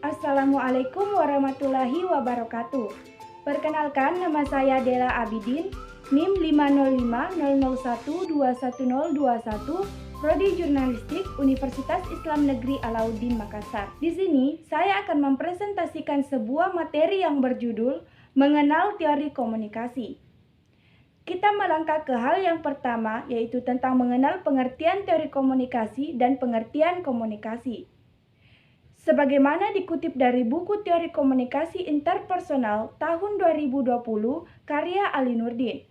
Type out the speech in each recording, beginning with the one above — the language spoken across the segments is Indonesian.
Assalamualaikum warahmatullahi wabarakatuh. Perkenalkan, nama saya Dela Abidin, NIM 50500121021, Prodi Jurnalistik Universitas Islam Negeri Alauddin Makassar. Di sini, saya akan mempresentasikan sebuah materi yang berjudul Mengenal Teori Komunikasi. Kita melangkah ke hal yang pertama, yaitu tentang mengenal pengertian teori komunikasi dan pengertian komunikasi. Sebagaimana dikutip dari buku Teori Komunikasi Interpersonal tahun 2020 karya Ali Nurdin,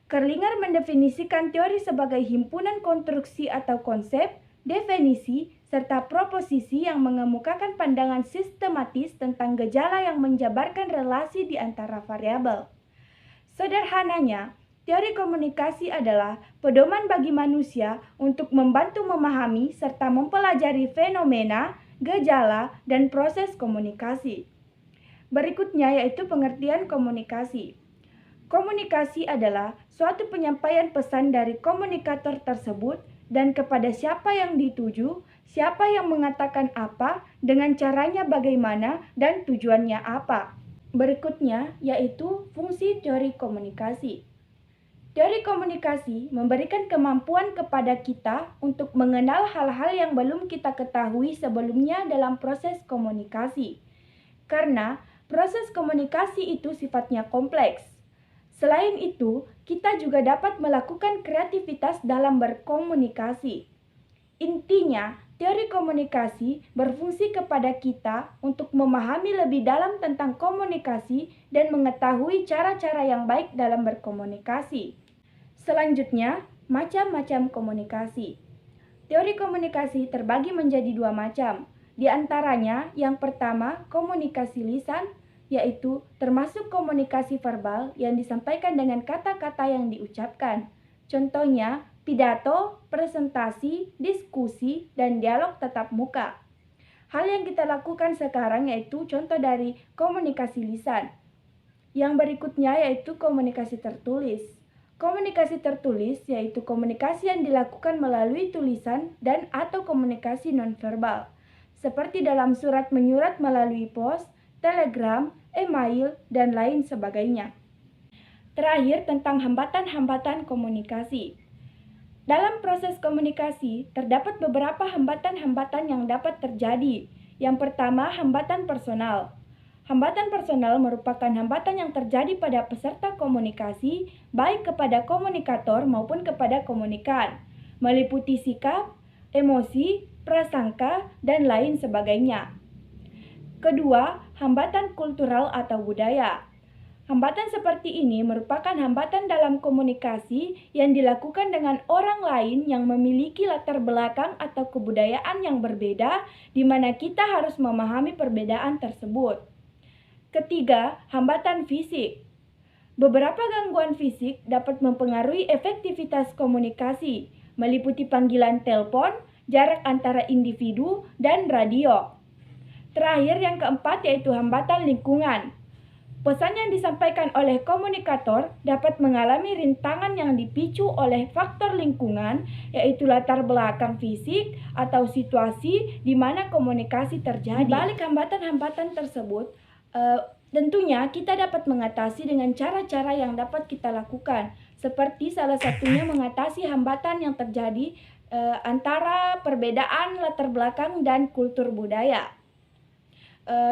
Kerlinger mendefinisikan teori sebagai himpunan konstruksi atau konsep, definisi, serta proposisi yang mengemukakan pandangan sistematis tentang gejala yang menjabarkan relasi di antara variabel. Sederhananya, teori komunikasi adalah pedoman bagi manusia untuk membantu memahami serta mempelajari fenomena, gejala, dan proses komunikasi. Berikutnya yaitu pengertian komunikasi. Komunikasi adalah suatu penyampaian pesan dari komunikator tersebut dan kepada siapa yang dituju, siapa yang mengatakan apa, dengan caranya bagaimana, dan tujuannya apa. Berikutnya yaitu fungsi teori komunikasi. Teori komunikasi memberikan kemampuan kepada kita untuk mengenal hal-hal yang belum kita ketahui sebelumnya dalam proses komunikasi. Karena proses komunikasi itu sifatnya kompleks. Selain itu, kita juga dapat melakukan kreativitas dalam berkomunikasi. Intinya, teori komunikasi berfungsi kepada kita untuk memahami lebih dalam tentang komunikasi dan mengetahui cara-cara yang baik dalam berkomunikasi. Selanjutnya, macam-macam komunikasi. Teori komunikasi terbagi menjadi dua macam. Di antaranya, yang pertama, komunikasi lisan, yaitu termasuk komunikasi verbal yang disampaikan dengan kata-kata yang diucapkan. Contohnya, pidato, presentasi, diskusi, dan dialog tatap muka. Hal yang kita lakukan sekarang yaitu contoh dari komunikasi lisan. Yang berikutnya yaitu komunikasi tertulis. Komunikasi tertulis yaitu komunikasi yang dilakukan melalui tulisan dan atau komunikasi nonverbal, seperti dalam surat menyurat melalui pos, telegram, email, dan lain sebagainya. Terakhir, tentang hambatan-hambatan komunikasi. Dalam proses komunikasi, terdapat beberapa hambatan-hambatan yang dapat terjadi. Yang pertama, hambatan personal. Hambatan personal merupakan hambatan yang terjadi pada peserta komunikasi, baik kepada komunikator maupun kepada komunikan, meliputi sikap, emosi, prasangka, dan lain sebagainya. Kedua, hambatan kultural atau budaya. Hambatan seperti ini merupakan hambatan dalam komunikasi yang dilakukan dengan orang lain yang memiliki latar belakang atau kebudayaan yang berbeda, di mana kita harus memahami perbedaan tersebut. Ketiga, hambatan fisik. Beberapa gangguan fisik dapat mempengaruhi efektivitas komunikasi, meliputi panggilan telepon, jarak antara individu, dan radio. Terakhir, yang keempat yaitu hambatan lingkungan. Pesan yang disampaikan oleh komunikator dapat mengalami rintangan yang dipicu oleh faktor lingkungan, yaitu latar belakang fisik atau situasi di mana komunikasi terjadi. Di balik hambatan-hambatan tersebut, tentunya kita dapat mengatasi dengan cara-cara yang dapat kita lakukan, seperti salah satunya mengatasi hambatan yang terjadi antara perbedaan latar belakang dan kultur budaya.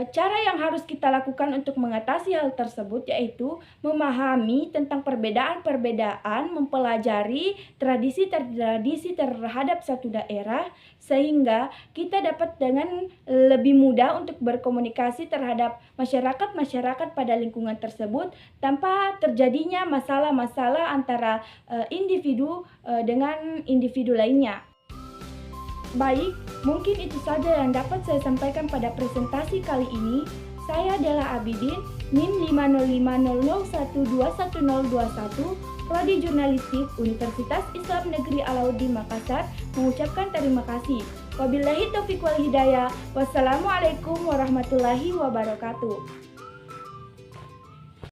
Cara yang harus kita lakukan untuk mengatasi hal tersebut yaitu memahami tentang perbedaan-perbedaan, mempelajari tradisi-tradisi terhadap satu daerah, sehingga kita dapat dengan lebih mudah untuk berkomunikasi terhadap masyarakat-masyarakat pada lingkungan tersebut tanpa terjadinya masalah-masalah antara individu dengan individu lainnya. Baik, mungkin itu saja yang dapat saya sampaikan pada presentasi kali ini. Saya Dela Abidin, NIM 50500121021, Prodi Jurnalistik Universitas Islam Negeri Alauddin Makassar, mengucapkan terima kasih. Wabillahi taufiq wal hidayah. Wassalamualaikum warahmatullahi wabarakatuh.